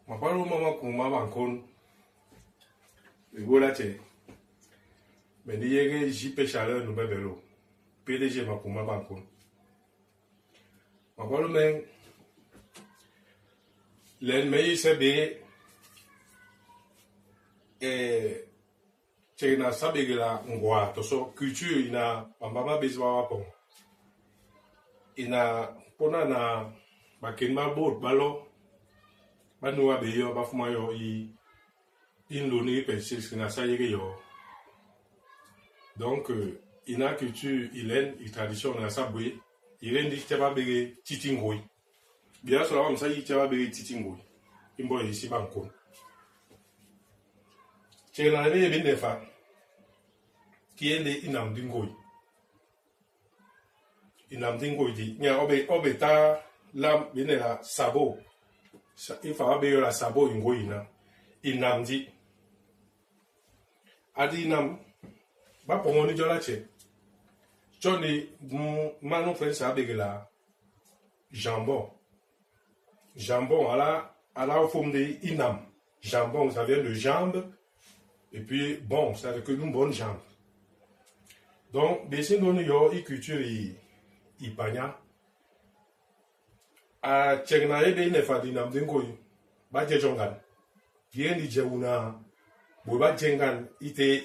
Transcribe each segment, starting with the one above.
Mapalo mama kuma bankon. Ebola che. Mais ni yege jipe chaleur no bebelo. PDG makuma bankon. Mapalo men len me se be chena sabegela ngwa to so culture ina mama bezwa wapo. Ina pona na bakenma boat balo Banua beyo bafuma yo in loni pensis na sayege yo. Donc ina culture ilen i tradition na sabwe ilen di taba bege titingoi. Bien so la wam sayi taba bege titingoi. Imbo isi banko. Chena le be nefa ki ende inam dingoi. Inam dingoi di nya obe ta lam binela sabo. Il faut avoir la sabo ingoina inamdi adi nam ba pongoni jola che Johnny manu prensa abegela jambon à la forme de inam jambon ça vient de jambe et puis bon ça veut dire que nous bonne jambe donc besin doni yo i culture i panya a chegna ebe nefa dinam dingoy ba je jongan yendi jeuna bo ba jengan ite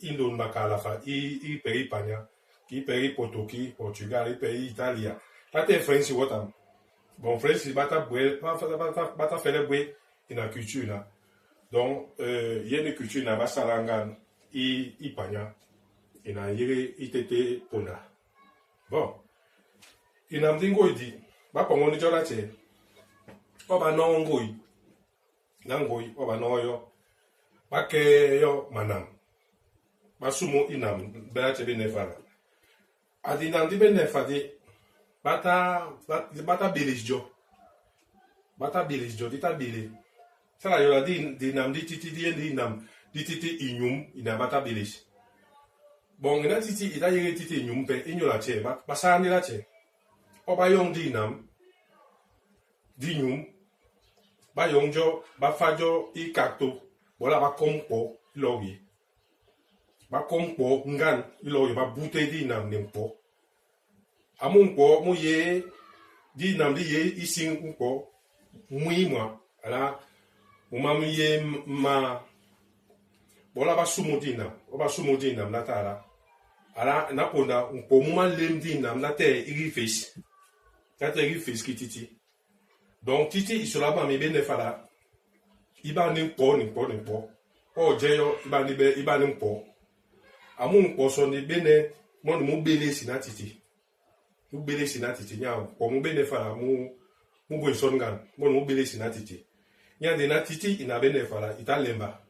indon makala fa i peri panya ki peri potoki Portugal i peri Italia ate France wotam bon France bata bwe bata fele bwe ina culture na donc yene culture na basalangan i panya ina yere itete ponda bon inam dingoy di ba pongoni jola che oba no ngoi nangoi oba no yo ba ke yo manam ba sumo inam bela che be nefala adinam di be nefadi bata bilisjo dita bili sala yo la di nam di titi di nam di titi inyum ina bata bilis bon ina titi ita yere titi inyum pe inyola che ba sani la che Oba yong di nam di nyum ba yongjo ba fajo i kakto wala ba kompo logi ba kompo ngan logi ba bute di nam nempo amun po mo ye di nam di ye isin mpo muimwa ala umam ye ma wala ba sumo di nam oba sumo di nam natala ala naponda mpo muma lem di nam nate iri face Kateri fiski titi. Donc titi isolaba mi bene fala. Iba nimpo. O jeyo iba nimpo. Amun po so ni bene mon mu bele sina titi. Mu bele sina titi nya po mu bene fala mu bo songan. Mon mu bele sina titi. Nya de na titi ina bene fala ita lemba.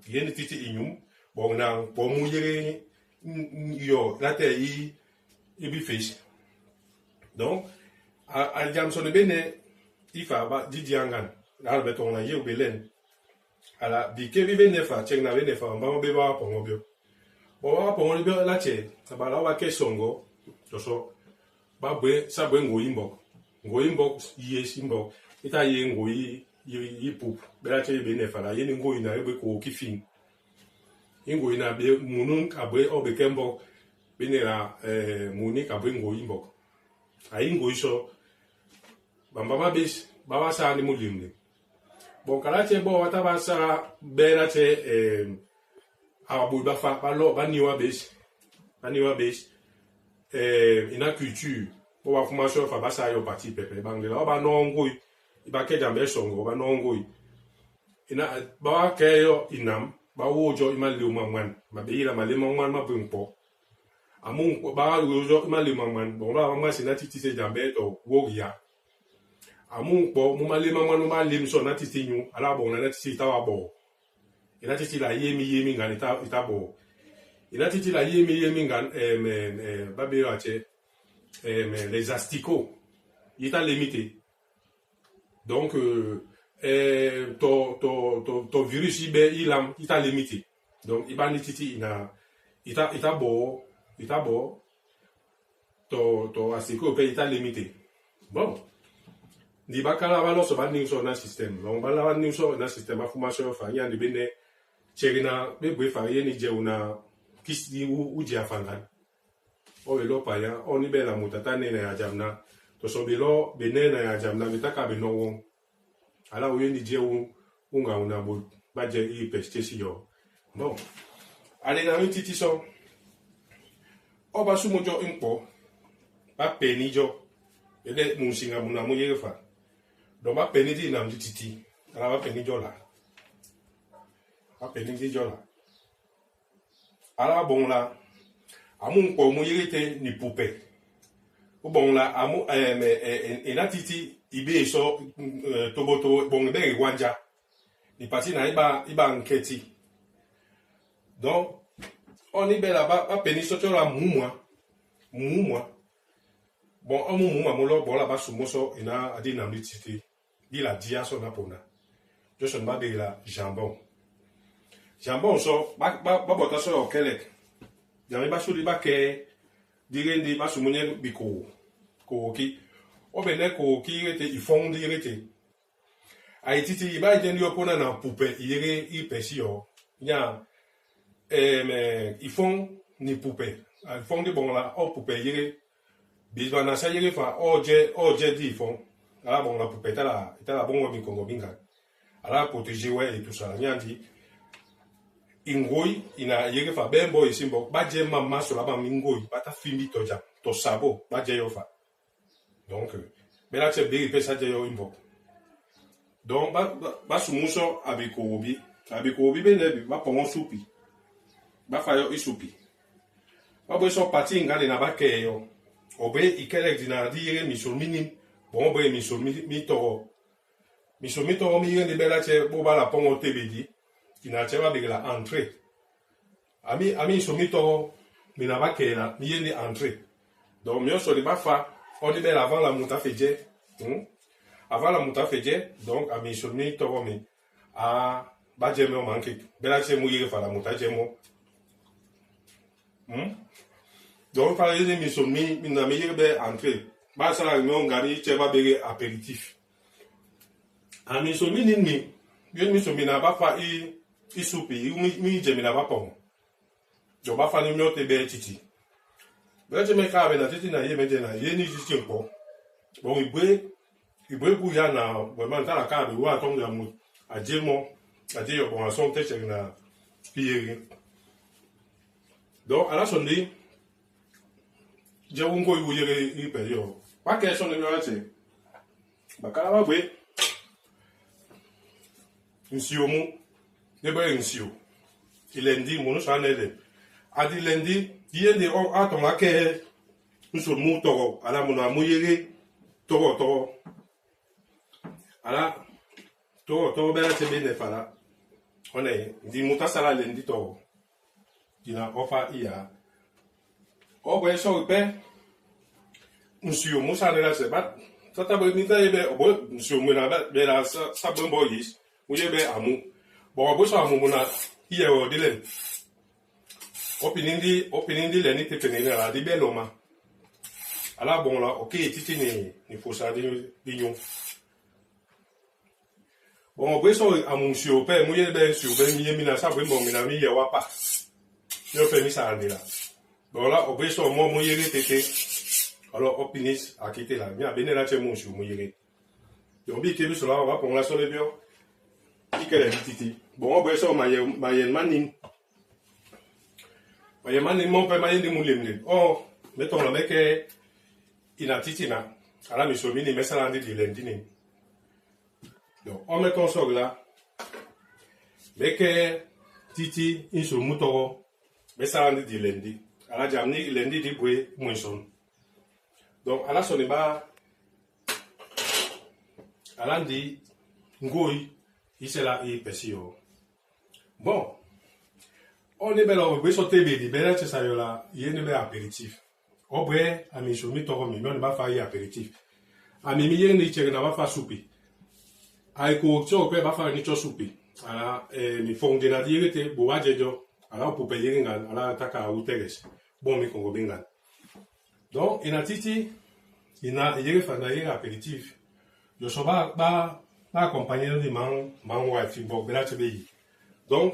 Yeni titi inyum bon na po mu yere yo late ibi fish. Donc, à Jamson Bene, il faut avoir Didiangan, l'albeton a eu Belen. À la Bike Nefa, Chegna Venefa, Mama Beba Pongobio. Boa Pongobio Lache, Tabalawa Kesongo, Joso, Babwe, Sabwengo Imbok, Goimbok, Yes Imbok, Itayen Goi, Yipup, Belache Benefa, Yeningo in a Rebeko Kifin. Ingo in a Mununk, Abre, Obekembo, Benera, Munik, Abringo Imbok. Aingo iso bamba bes baba sa ni mulimni bon kala che bo wata ba sa bera che abu ba fa ba lo ba niwa bes ina culture bo wa formation fa ba sa yo parti pepe bangela ba no ngoi iba ke jambe songo ba no ngoi ina ba ke yo inam ba wojo imali umamwan mabeira malema mwan mabumpo amun ba rojo imali mamman bon ba mamma sina titi se jambe to wogia amun po mo male mamman no male so na titi nyu ala bon na titi ta wa bo ina titi la yemi ngan ita bo ina titi la yemi ngan ba be ache les asticots ita limité donc to virus ibe ilam ita limité donc ibani titi ina ita bo to asiko pe ita limité bon Di bakala ba no so ba ni so na system. Donc ba la ni so na système information fa nya de bene cherina be bwe fa ye ni je una kisi u je afanga. O lo pa ya o ni be la mutata ne na jamna. To so be lo bene na jamna bitaka be no won. Ala o ye ni je unga una bo ba je I peste si yo. Bon. Ale na mi titi so. O ba su mojo impo. Ba peni jo. Ede munsinga muna mo ye fa. Donc, ma peine dit nam du titi. Alors, ma peine jola. Ma peine dit jola. Alors, bon là, à mon ko mo yérité ni poupée. Bon là, à mon et na titi ibe so toboto bon be wanja. Ni parti na iba nketi. Donc, on est là-bas, ma peine so la moumoua. Bon, on moumoua mo lo bon là-bas sous mo so ina adi nam du titi. Il a dit à son apona. Je suis pas de la jambon. Jambon so, ba bota so au Québec. J'arrive pas sur les baquets. Dire des bas sur mon biko. Koki. O bene koki était, ils font dire était. Haïti, il va être un opona na poupée. Il pêche yo. Ya, ils font ni poupée. Ils font des bons là, oh poupée, il bisbana ça, il fa, oh j'ai dit, ils font. Alors bon, la poupée était la bonne mi Congo binga. Alors protéger ouais et tout ça. Rien dit. Ingoi, ina yeke fa ben boy simbo. Ba je mama sur la ba mingoi. Ba ta fimi toja. To sabo. Ba je yo fa. Donc, mais là c'est bien pesa je yo imbo. Donc ba sumuso abiko obi. Abiko obi ben nebi. Ba pomon soupi. Ba fa yo isupi. Ba bo so parti ngale na ba ke yo. Obe ikele dina di yere mi sur minim. Bon, ben, mi toro. Mi toro mi yende bela che boba la pongo tebedi. Ki na cheba bege la entrée. Ami mi toro mi na ba ke la mi yende entrée. Donc mi so li ba fa on di bela avant la muta feje. Avant la muta feje, donc ami mi toro mi a ba je me manke. Bela che mu yere fa la muta je mo. Donc fa yende mi na mi yere be entrée. Ba sa la non gari cheba bege apéritif. Ami so mi ni yen mi so mi na ba fa I soupi mi je mi na ba pon. Jo ba fa ni mi o te be titi. Be je me ka be na titi na ye me je na ye ni titi npo. Bon igbe ku ya na we man ta la ka be wa ton ya mu aje yo bon ason te che na pieri. Donc à la sonde je ungo iwu yere ipe yo. Ba ke so ni mi o te. Ba ka ba gbe Nsio mu, nebe nsio. Ilendi mu no sa nede. Adi lendi, yende o aton ake nso mu toro, ala mu na mu yere toro. Ala toro bela tebe ne fala. One, di mutasala lendi toro. Dina ofa iya. O bo so pe nsio mu sa nela se bat. Tata bo ni ta ebe bo nsio mu na be la sa bombo yis. Uye be amu. Bon, bo so amu na iye o dilen. Opinindi le ni te penene la di be loma. Ala bon la, ok, titi ni fosa di nyon. Bon, bo so amu si o pe, muye be si o be miye mina sa bo mo mina mi ye wapa. Yo fe mi sa ande la. Bon la, bo so mo muye re tete. Alors opinis akite la. Mi a bene la che mo si o muye re. Yo bi ke bi so la wa pon la so le bio. Ikele titi. Bon, on va so mayen manin. Mayen manin mon pe mayen di mulimle. Oh, mettons la meke ina titi na. Ala mi so mini mesala ndi di lendini. Donc, on met ton sog là. Meke titi inso mutoro mesala ndi di lendi. Ala jamni lendi di bwe mwinson. Donc, ala so ne ba ala ndi ngoi Isela I pesio. Bon. On est bel au beso tebe di bela che sayola yene be apéritif. Obre ami somi toro mi on ba fa yi apéritif. Ami mi yene che na ba fa soupi. Ai ko cho pe ba fa ni cho soupi. Ala mi fonde na di rete bo wa jejo. Ala po pe yene ngal ala taka uteges. Bon mi kongo bengal. Donc ina titi ina yere fa na yere apéritif. je suis pas accompagné de mon wife, bon, ben là, tu veux. Donc,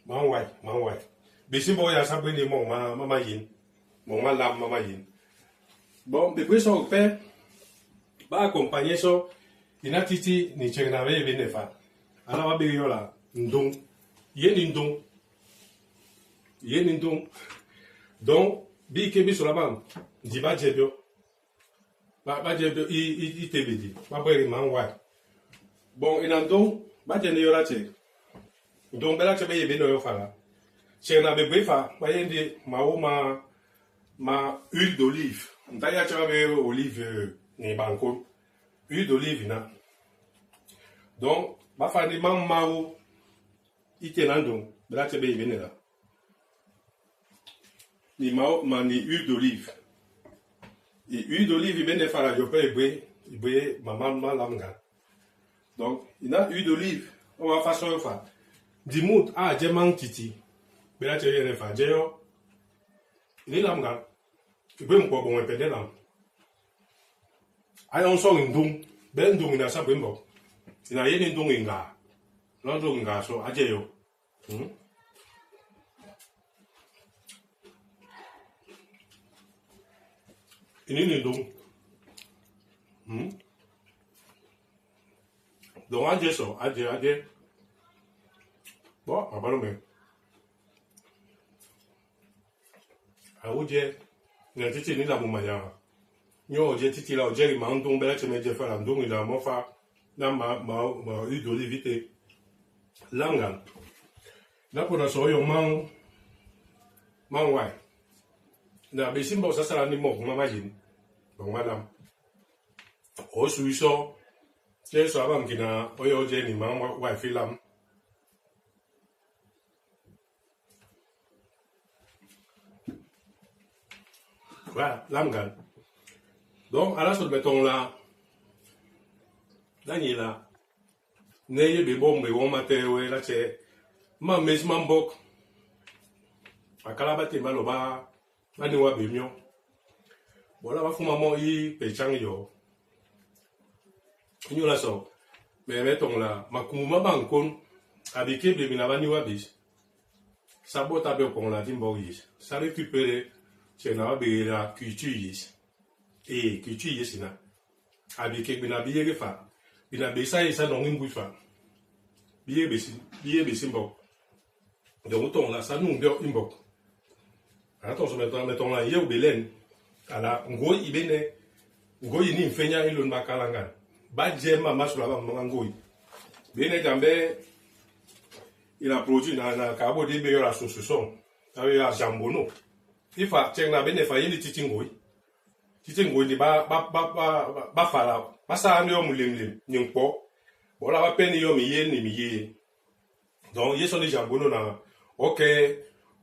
mon wife. Mais si bon, il y a ça, ben, mon maman yin. Mon maman yin. Bon, depuis son père, ba accompagné ça, il a titi, ni tchénave, il vient faire. Alors, va bérir là, ndong. Yen ndong. Donc, bi kebi sur la bande, dit ba djebio. Ba djebio, il te bidi. Ba breri man wa. Bon, il a donc, ba djene yo la tche. Donc, bela tche be yebe no yo fala. Tche na be brefa, ba yende ma huile d'olive. Nta ya tche be olive ni banko. Huile d'olive na. Donc, ba fa ni man mao ite nan donc, bela tche be yebe ne la. Ni huile d'olive. Et huile d'olive, il vient de faire la joie, il brille, maman, l'amga. Donc, il a huile d'olive, on va faire ça, on va faire. Dis-moi, j'ai mangé titi. Mais là, tu as rien fait. J'ai il est l'amga. Il peut me quoi, bon, il peut l'âme. Aïe, on sort une dong. Ben dong, il a ça, ben bon. Il n'a rien de dong, il a. Non, dong, il a ça, à j'ai yo. Il est donc. Donc, à ça, à bon, à pas le même. À où j'ai, il y a titi, ni la moumaya. Yo, j'ai titi là, j'ai man donc, ben là, tu me dis, faire la donc, il a mon fa, là, ma huile d'olive vite. Langan. Là, pour la soirée, on man ouais. Na besim bo sasala ni mo mama yin bon madam o suiso je so abam kina oyo je ni mama wa filam voilà lamgan donc à la sur béton là Daniela neye be bom be won matewe la che ma mesman bok akala bate maloba ani wa be mio voilà va fuma mo i pe chang yo nyo la so me meton la makuma bankon abike be bina bani wa bis sabota be ko la timbo yis ça récupérer c'est na be la culture yis et culture yis na abike bina biye fa bina be sa yisa no ngimbu fa biye be simbo donc ton la ça nous bio imbo. Attention, mettons là, il y a au Bélène. Alors, ngoi ibene, ngoi ni mfenya ilo nbakalanga. Badje mama sur la bande ngoi. Bene jambe, il a produit na cabo de beyo la sauce son. Avec la jambono. Il faut tiens na bene fa yeli titi ngoi. Titi ngoi di ba fala. Ba sa ando mulimlim nyimpo. Bola ba peni yo mi ye. Donc, yeso ni jambono na OK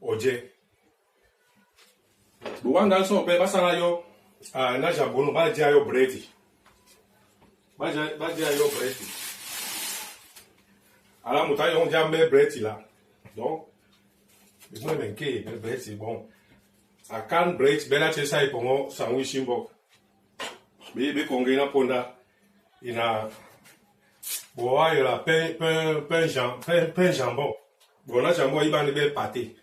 oje. Buwanga so pe basala yo na jambono ba dia yo bread. Ba dia yo bread. Ala muta yo jambe bread là. Donc il me manque bread c'est bon. A can bread bela chesa ipongo sandwich imbo. Be kongena ponda ina boa yo la pain jambon. Bon na jambon iba ni be pâté.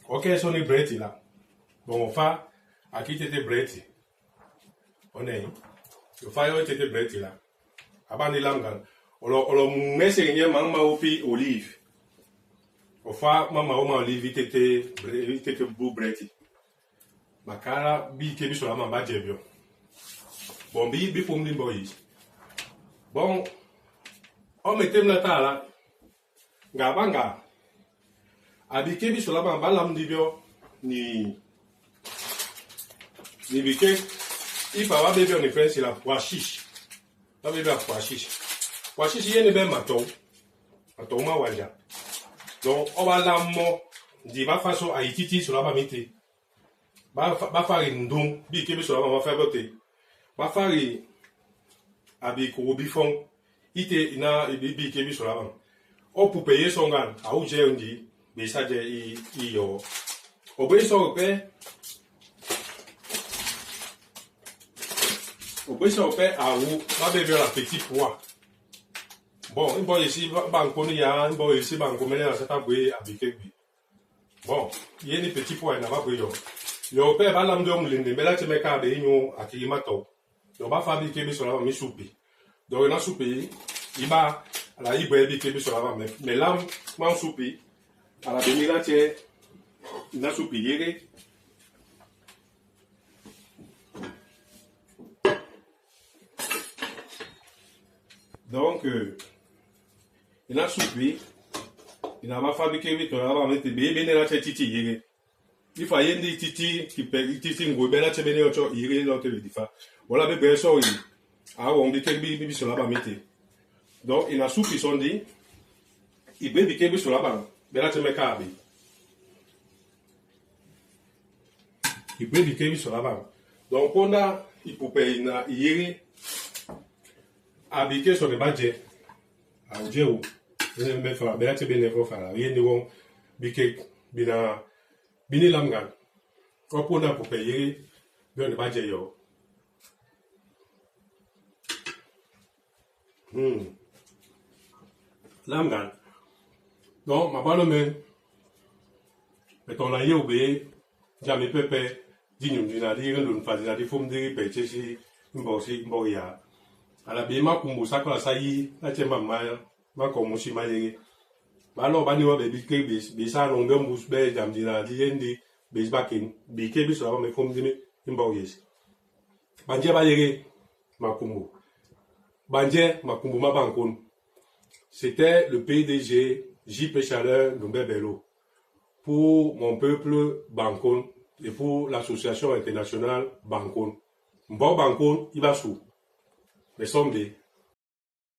OK so ni bread là. Bon, on fait, à qui t'étais bréti? On est, on fait, t'étais bréti là. Avant de l'angle, on met ces liens, maman opi olive. On fait, maman olive, t'étais beau bréti. Ma cara, bi kebi sur la maman djebio. Bon, bi pour me boy. Bon, on mettait le tas là. Gabanga. Abi kebi sur la maman, lam dibio, ni bike, il faut avoir bébé en effet, c'est la pois chiche. La bébé à pois chiche. Pois chiche, il y a une belle maton. Maton ma waja. Donc, on va la mo, dit ma façon à ititi sur la mamité. Ba faire une don, bi kebe sur la maman faire voter. Ba faire abi korobifon, ite ina bi kebe sur la maman. O pour payer son gan, à où j'ai dit, mais ça j'ai yo. Obéir son repère. Au bout ça fait à où va bébé la petite pois. Bon, il va ici banco ni ya, il va ici banco mais là c'est pas boué avec lui. Bon, il y a des petits pois il n'a pas boué. Le père va l'amener au moulin, mais là tu mets qu'à bénir à qui mato. Il va fabriquer bis sur la mi soupi. Donc il a soupi, il va la il va fabriquer bis sur la mais là man soupi à la bénir là tu il a soupi yéré. Donc, il a soupé, il n'a pas fabriqué vite, on va mettre bébé dans la titi. Il faut y aller titi qui paye titi ngobé la tibé n'autre yéré l'autre le difa. Voilà bébé ça oui. Ah on dit que bébé sur la bas mettre. Donc il a soupé son dit, il bébé bébé sur la bas, mais là tu mets carré. Il bébé bébé sur la bas. Donc on a il peut payer na yéré. Habité sur le budget. À Dieu, je vais faire, mais là, tu es bien faire. Rien de bon, biquet, bina, bini lamgan. Quand on a pour payer, bien le budget, yo. Lamgan. Donc, ma bonne main, mettons la yé obéi, jamais pépé, dis-nous, dire, nous faisons des formes de répéter, si, m'boria. À la bima kumbu sakla sayi la chemba ma komushi mayege balo bani wa be bike bisa no ngam bus be jam dina di endi be bakin bike biso ba me fom dimi imba yes banje ba yege makumbu banje makumbu ma bankon. C'était le PDG JP Chaleur Ndombebelo pour mon peuple Bankon et pour l'association internationale Bankon. Mbo Bankon, il va sous. Mais sommes des